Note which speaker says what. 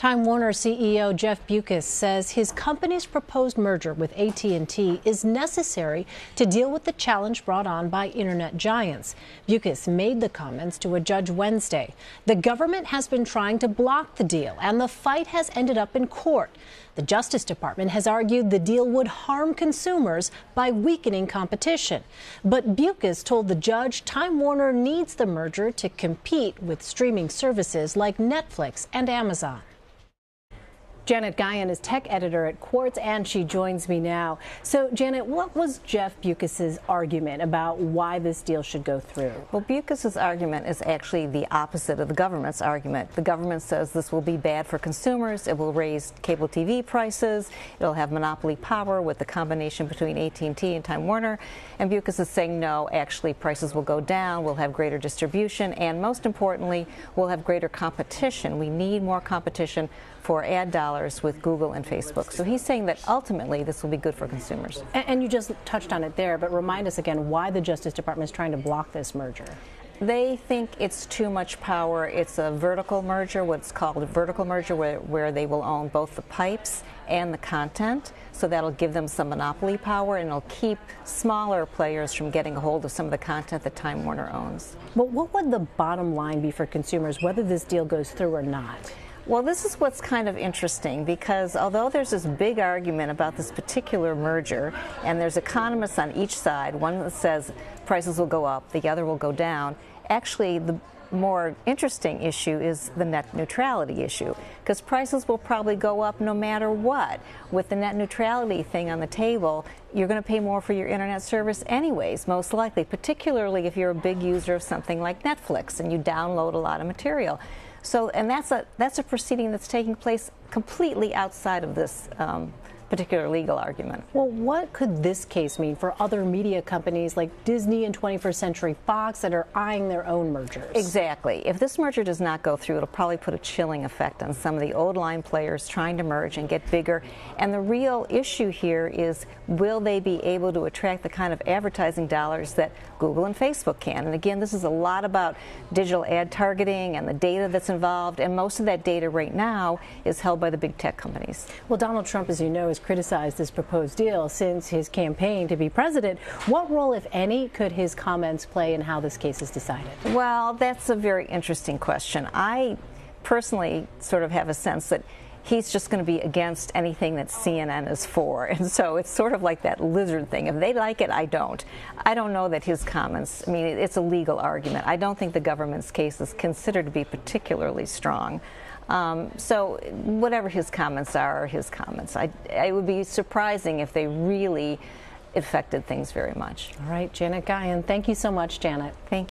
Speaker 1: Time Warner CEO Jeff Bewkes says his company's proposed merger with AT&T is necessary to deal with the challenge brought on by internet giants. Bewkes made the comments to a judge Wednesday. The government has been trying to block the deal, and the fight has ended up in court. The Justice Department has argued the deal would harm consumers by weakening competition. But Bewkes told the judge Time Warner needs the merger to compete with streaming services like Netflix and Amazon. Janet Guyon is tech editor at Quartz, and she joins me now. So, Janet, what was Jeff Bewkes' argument about why this deal should go through?
Speaker 2: Well, Bewkes' argument is actually the opposite of the government's argument. The government says this will be bad for consumers. It will raise cable TV prices. It'll have monopoly power with the combination between AT&T and Time Warner. And Bewkes is saying, no, actually prices will go down. We'll have greater distribution. And most importantly, we'll have greater competition. We need more competition for ad dollars with Google and Facebook. So he's saying that ultimately this will be good for consumers.
Speaker 1: And you just touched on it there, but remind us again why the Justice Department is trying to block this merger.
Speaker 2: They think it's too much power. It's a vertical merger, what's called a vertical merger, where they will own both the pipes and the content. So that'll give them some monopoly power, and it'll keep smaller players from getting a hold of some of the content that Time Warner owns.
Speaker 1: But what would the bottom line be for consumers, whether this deal goes through or not?
Speaker 2: Well, this is what's kind of interesting, because although there's this big argument about this particular merger, and there's economists on each side, one that says prices will go up, the other will go down, actually the more interesting issue is the net neutrality issue, because prices will probably go up no matter what. With the net neutrality thing on the table, you're going to pay more for your internet service anyways, most likely, particularly if you're a big user of something like Netflix and you download a lot of material. So, and that's a proceeding that's taking place completely outside of this particular legal argument.
Speaker 1: Well, what could this case mean for other media companies like Disney and 21st Century Fox that are eyeing their own mergers?
Speaker 2: Exactly. If this merger does not go through, it'll probably put a chilling effect on some of the old line players trying to merge and get bigger. And the real issue here is, will they be able to attract the kind of advertising dollars that Google and Facebook can? And again, this is a lot about digital ad targeting and the data that's involved, and most of that data right now is held by the big tech companies.
Speaker 1: Well, Donald Trump, as you know, has criticized this proposed deal since his campaign to be president. What role, if any, could his comments play in how this case is decided?
Speaker 2: Well, that's a very interesting question. I personally sort of have a sense that he's just going to be against anything that CNN is for. And so it's sort of like that lizard thing. If they like it, I don't. I don't know that his comments, I mean, it's a legal argument. I don't think the government's case is considered to be particularly strong. So whatever his comments are, his comments. It would be surprising if they really affected things very much.
Speaker 1: All right, Janet Guyon. Thank you so much, Janet.
Speaker 2: Thank you.